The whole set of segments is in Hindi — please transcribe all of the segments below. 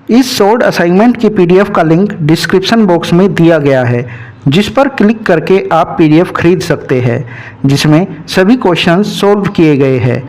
इस शॉर्ट असाइनमेंट की पीडीएफ का लिंक डिस्क्रिप्शन बॉक्स में दिया गया है, जिस पर क्लिक करके आप पीडीएफ खरीद सकते हैं, जिसमें सभी क्वेश्चंस सॉल्व किए गए हैं।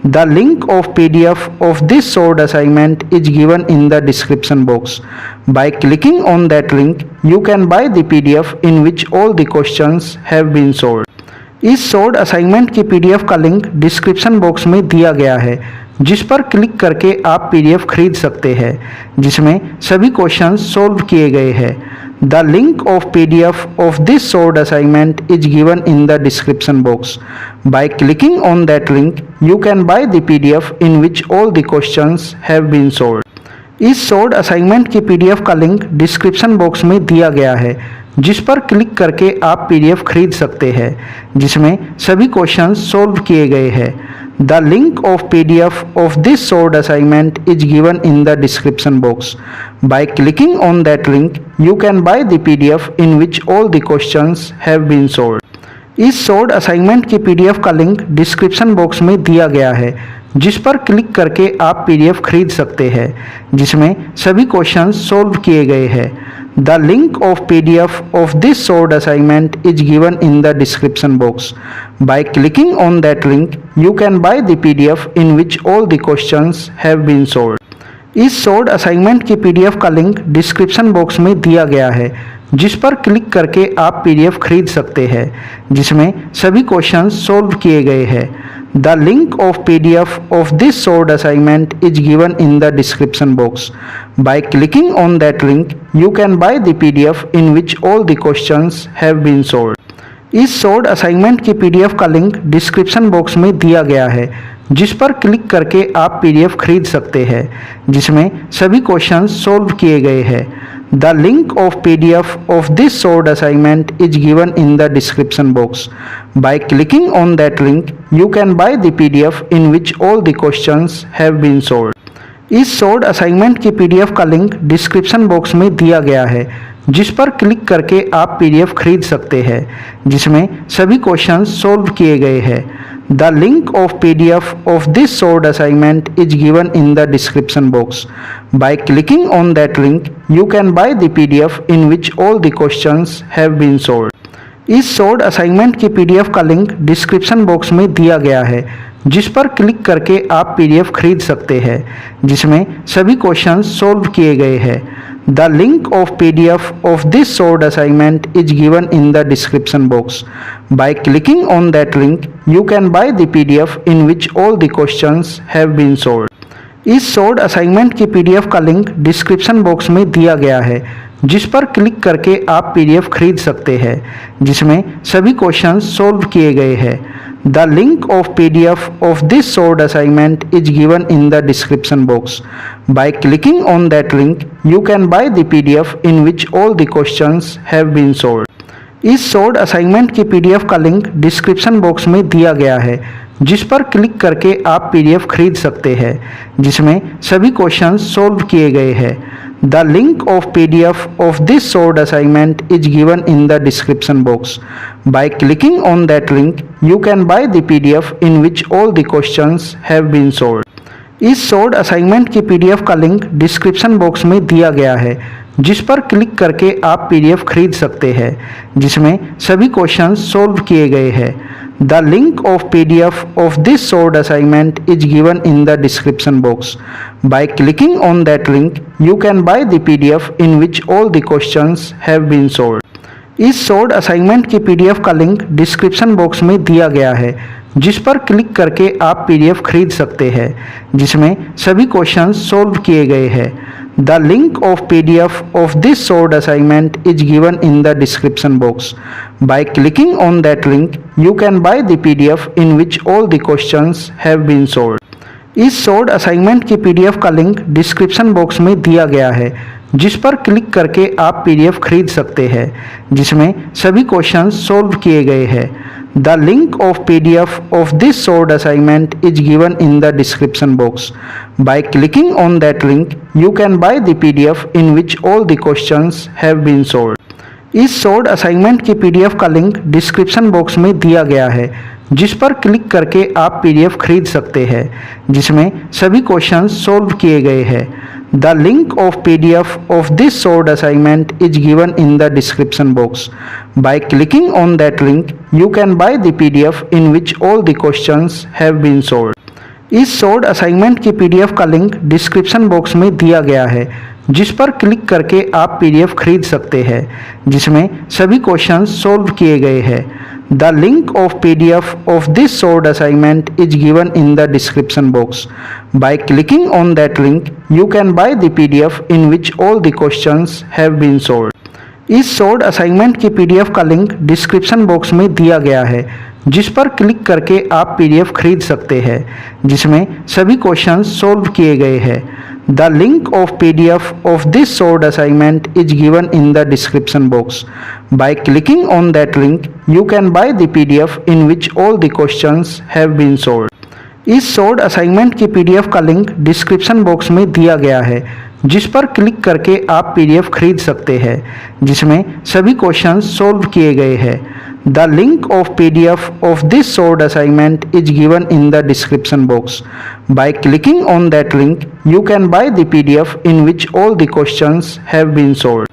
The link of PDF of this short assignment is given in the description box. By clicking on that link you can buy the PDF in which all the questions have been solved. इस शॉर्ट असाइनमेंट की पीडीएफ का लिंक डिस्क्रिप्शन बॉक्स में दिया गया है, जिस पर क्लिक करके आप पीडीएफ खरीद सकते हैं, जिसमें सभी क्वेश्चंस सॉल्व किए गए हैं। The link of PDF of this short assignment is given in the description box. By clicking on that link you can buy the PDF in which all the questions have been solved. इस शॉर्ट असाइनमेंट की पीडीएफ का लिंक डिस्क्रिप्शन बॉक्स में दिया गया है, जिस पर क्लिक करके आप पीडीएफ खरीद सकते हैं, जिसमें सभी क्वेश्चंस सॉल्व किए गए हैं। The link of PDF of this short assignment is given in the description box. By clicking on that link you can buy the PDF in which all the questions have been solved. इस शॉर्ट असाइनमेंट की पीडीएफ का लिंक डिस्क्रिप्शन बॉक्स में दिया गया है, जिस पर क्लिक करके आप पीडीएफ खरीद सकते हैं, जिसमें सभी क्वेश्चंस सॉल्व किए गए हैं। The link of PDF of this short assignment is given in the description box. By clicking on that link you can buy the PDF in which all the questions have been solved. इस शॉर्ट असाइनमेंट की पीडीएफ का लिंक डिस्क्रिप्शन बॉक्स में दिया गया है, जिस पर क्लिक करके आप पीडीएफ खरीद सकते हैं, जिसमें सभी क्वेश्चंस सॉल्व किए गए हैं। The link of PDF of this short assignment is given in the description box. By clicking on that link you can buy the PDF in which all the questions have been solved. इस शॉर्ट असाइनमेंट की पीडीएफ का लिंक डिस्क्रिप्शन बॉक्स में दिया गया है, जिस पर क्लिक करके आप पीडीएफ खरीद सकते हैं, जिसमें सभी क्वेश्चंस सॉल्व किए गए हैं। The link of PDF of this short assignment is given in the description box. By clicking on that link you can buy the PDF in which all the questions have been solved. इस शॉर्ट असाइनमेंट की पीडीएफ का लिंक डिस्क्रिप्शन बॉक्स में दिया गया है, जिस पर क्लिक करके आप पीडीएफ खरीद सकते हैं, जिसमें सभी क्वेश्चंस सॉल्व किए गए हैं। The link of PDF of this short assignment is given in the description box. By clicking on that link you can buy the PDF in which all the questions have been solved. इस शॉर्ट असाइनमेंट की पीडीएफ का लिंक डिस्क्रिप्शन बॉक्स में दिया गया है, जिस पर क्लिक करके आप पीडीएफ खरीद सकते हैं, जिसमें सभी क्वेश्चंस सॉल्व किए गए हैं। The link of PDF of this short assignment is given in the description box. By clicking on that link you can buy the PDF in which all the questions have been solved. इस शॉर्ट असाइनमेंट की पीडीएफ का लिंक डिस्क्रिप्शन बॉक्स में दिया गया है, जिस पर क्लिक करके आप पीडीएफ खरीद सकते हैं, जिसमें सभी क्वेश्चंस सॉल्व किए गए हैं। The link of PDF of this short assignment is given in the description box. By clicking on that link you can buy the PDF in which all the questions have been solved. इस शॉर्ट असाइनमेंट की पीडीएफ का लिंक डिस्क्रिप्शन बॉक्स में दिया गया है, जिस पर क्लिक करके आप पीडीएफ खरीद सकते हैं, जिसमें सभी क्वेश्चंस सॉल्व किए गए हैं। The link of PDF of this short assignment is given in the description box. By clicking on that link you can buy the PDF in which all the questions have been solved. इस शॉर्ट असाइनमेंट की पीडीएफ का लिंक डिस्क्रिप्शन बॉक्स में दिया गया है, जिस पर क्लिक करके आप पीडीएफ खरीद सकते हैं, जिसमें सभी क्वेश्चंस सॉल्व किए गए हैं। The link of PDF of this short assignment is given in the description box. By clicking on that link you can buy the PDF in which all the questions have been solved. इस शॉर्ट असाइनमेंट की पीडीएफ का लिंक डिस्क्रिप्शन बॉक्स में दिया गया है, जिस पर क्लिक करके आप पीडीएफ खरीद सकते हैं, जिसमें सभी क्वेश्चंस सॉल्व किए गए हैं। The link of PDF of this short assignment is given in the description box. By clicking on that link you can buy the PDF in which all the questions have been solved. इस शॉर्ट असाइनमेंट की पीडीएफ का लिंक डिस्क्रिप्शन बॉक्स में दिया गया है, जिस पर क्लिक करके आप पीडीएफ खरीद सकते हैं, जिसमें सभी क्वेश्चंस सॉल्व किए गए हैं। The link of PDF of this short assignment is given in the description box. By clicking on that link you can buy the PDF in which all the questions have been solved. इस शॉर्ट असाइनमेंट की पीडीएफ का लिंक डिस्क्रिप्शन बॉक्स में दिया गया है, जिस पर क्लिक करके आप पीडीएफ खरीद सकते हैं, जिसमें सभी क्वेश्चंस सॉल्व किए गए हैं। The link of PDF of this solved assignment is given in the description box. By clicking on that link, you can buy the PDF in which all the questions have been solved. इस सोल्ड असाइनमेंट की पीडीएफ का लिंक डिस्क्रिप्शन बॉक्स में दिया गया है, जिस पर क्लिक करके आप पीडीएफ खरीद सकते हैं, जिसमें सभी क्वेश्चंस सॉल्व किए गए हैं। The link of PDF of this solved assignment is given in the description box. By clicking on that link, you can buy the PDF in which all the questions have been solved. इस सोल्ड असाइनमेंट की पीडीएफ का लिंक डिस्क्रिप्शन बॉक्स में दिया गया है, जिस पर क्लिक करके आप पीडीएफ खरीद सकते हैं, जिसमें सभी क्वेश्चंस सॉल्व किए गए हैं। The link of PDF of this solved assignment is given in the description box. By clicking on that link, you can buy the PDF in which all the questions have been solved. इस सोल्ड असाइनमेंट की पीडीएफ का लिंक डिस्क्रिप्शन बॉक्स में दिया गया है, जिस पर क्लिक करके आप पीडीएफ खरीद सकते हैं, जिसमें सभी क्वेश्चंस सॉल्व किए गए हैं। The link of PDF of this solved assignment is given in the description box. By clicking on that link, you can buy the PDF in which all the questions have been solved.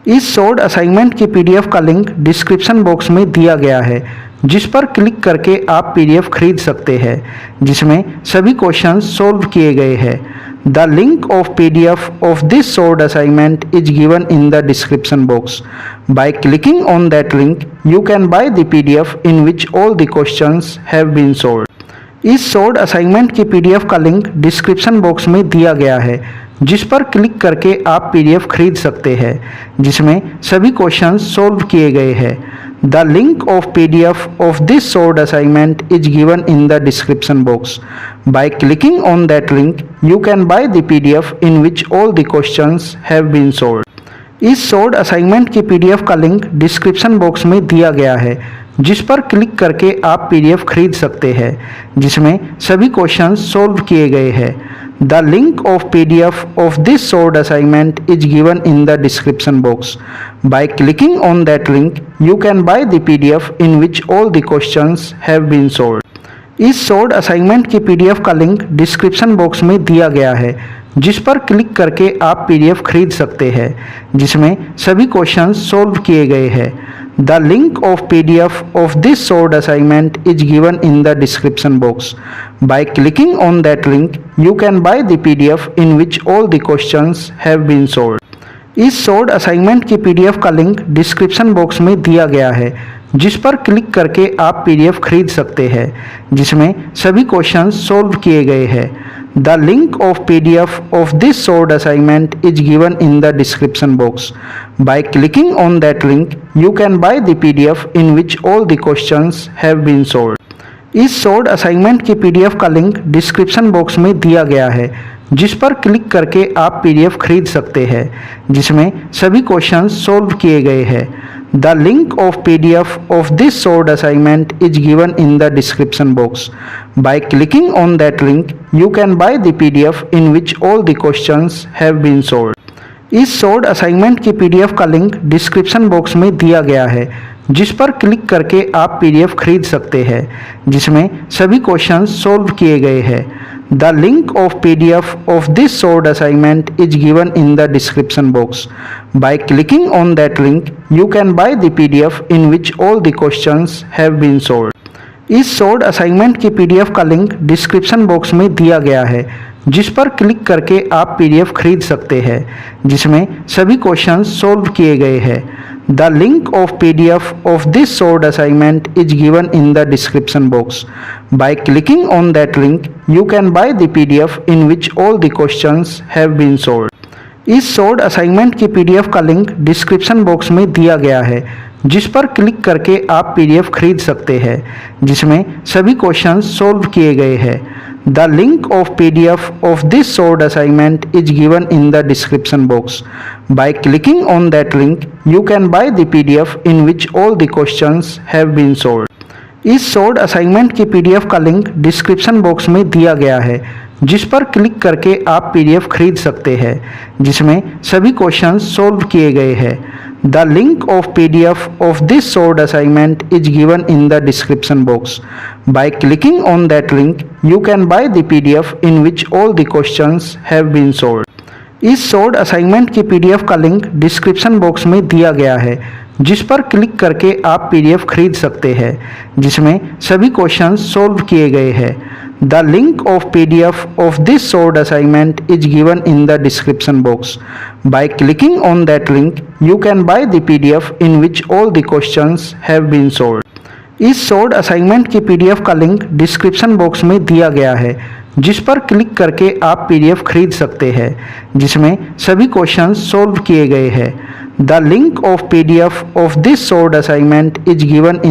इस सोल्ड असाइनमेंट की पीडीएफ का लिंक डिस्क्रिप्शन बॉक्स में दिया गया है, जिस पर क्लिक करके आप पीडीएफ खरीद सकते हैं, जिसमें सभी क्वेश्चंस सॉल्व किए गए हैं। The link of PDF of this solved assignment is given in the description box. By clicking on that link, you can buy the PDF in which all the questions have been solved. इस सोल्ड असाइनमेंट की पीडीएफ का लिंक डिस्क्रिप्शन बॉक्स में दिया गया है, जिस पर क्लिक करके आप पीडीएफ खरीद सकते हैं, जिसमें सभी क्वेश्चंस सॉल्व किए गए हैं। The link of PDF of this solved assignment is given in the description box. By clicking on that link, you can buy the PDF in which all the questions have been solved. इस सोल्ड असाइनमेंट की पीडीएफ का लिंक डिस्क्रिप्शन बॉक्स में दिया गया है, जिस पर क्लिक करके आप पीडीएफ खरीद सकते हैं, जिसमें सभी क्वेश्चंस सॉल्व किए गए हैं। The link of PDF of this solved assignment is given in the description box. By clicking on that link, you can buy the PDF in which all the questions have been solved. इस सोल्ड असाइनमेंट की पीडीएफ का लिंक डिस्क्रिप्शन बॉक्स में दिया गया है, जिस पर क्लिक करके आप पीडीएफ खरीद सकते हैं, जिसमें सभी क्वेश्चंस सॉल्व किए गए हैं। The link of PDF of this solved assignment is given in the description box. By clicking on that link, you can buy the PDF in which all the questions have been solved. इस सोल्ड असाइनमेंट की पीडीएफ का लिंक डिस्क्रिप्शन बॉक्स में दिया गया है, जिस पर क्लिक करके आप पीडीएफ खरीद सकते हैं, जिसमें सभी क्वेश्चंस सॉल्व किए गए हैं। The link of PDF of this solved assignment is given in the description box. By clicking on that link, you can buy the PDF in which all the questions have been solved. इस सोल्ड असाइनमेंट की पीडीएफ का लिंक डिस्क्रिप्शन बॉक्स में दिया गया है, जिस पर क्लिक करके आप पीडीएफ खरीद सकते हैं, जिसमें सभी क्वेश्चंस सॉल्व किए गए हैं। The link of PDF of this solved assignment is given in the description box. By clicking on that link, you can buy the PDF in which all the questions have been solved. इस सोल्ड असाइनमेंट की पीडीएफ का लिंक डिस्क्रिप्शन बॉक्स में दिया गया है, जिस पर क्लिक करके आप पीडीएफ खरीद सकते हैं, जिसमें सभी क्वेश्चंस सॉल्व किए गए हैं। The link of PDF of this solved assignment is given in the description box. By clicking on that link, you can buy the PDF in which all the questions have been solved. इस सोल्ड असाइनमेंट की पीडीएफ का लिंक डिस्क्रिप्शन बॉक्स में दिया गया है, जिस पर क्लिक करके आप पीडीएफ खरीद सकते हैं, जिसमें सभी क्वेश्चंस सॉल्व किए गए हैं। The link of PDF of this solved assignment is given in the description box. By clicking on that link, you can buy the PDF in which all the questions have been solved. इस सोल्ड असाइनमेंट की पीडीएफ का लिंक डिस्क्रिप्शन बॉक्स में दिया गया है, जिस पर क्लिक करके आप पीडीएफ खरीद सकते हैं, जिसमें सभी क्वेश्चंस सॉल्व किए गए हैं। The link of PDF of this solved assignment is given in the description box. By clicking on that link, you can buy the PDF in which all the questions have been solved. इस सोल्ड असाइनमेंट की पीडीएफ का लिंक डिस्क्रिप्शन बॉक्स में दिया गया है, जिस पर क्लिक करके आप पीडीएफ खरीद सकते हैं, जिसमें सभी क्वेश्चंस सॉल्व किए गए हैं। The link of PDF of this solved assignment is given in the description box. By clicking on that link, you can buy the PDF in which all the questions have been solved. इस शॉर्ट असाइनमेंट की पीडीएफ का लिंक डिस्क्रिप्शन बॉक्स में दिया गया है, जिस पर क्लिक करके आप पीडीएफ खरीद सकते हैं, जिसमें सभी क्वेश्चंस सॉल्व किए गए हैं। The link of PDF of this short assignment is given in the description box. By clicking on that link, you can buy the PDF in which all the questions have been solved. इस शॉर्ट असाइनमेंट की पीडीएफ का लिंक डिस्क्रिप्शन बॉक्स में दिया गया है, जिस पर क्लिक करके आप पीडीएफ खरीद सकते हैं, जिसमें सभी क्वेश्चंस सॉल्व किए गए हैं। The link of PDF of this short assignment is given in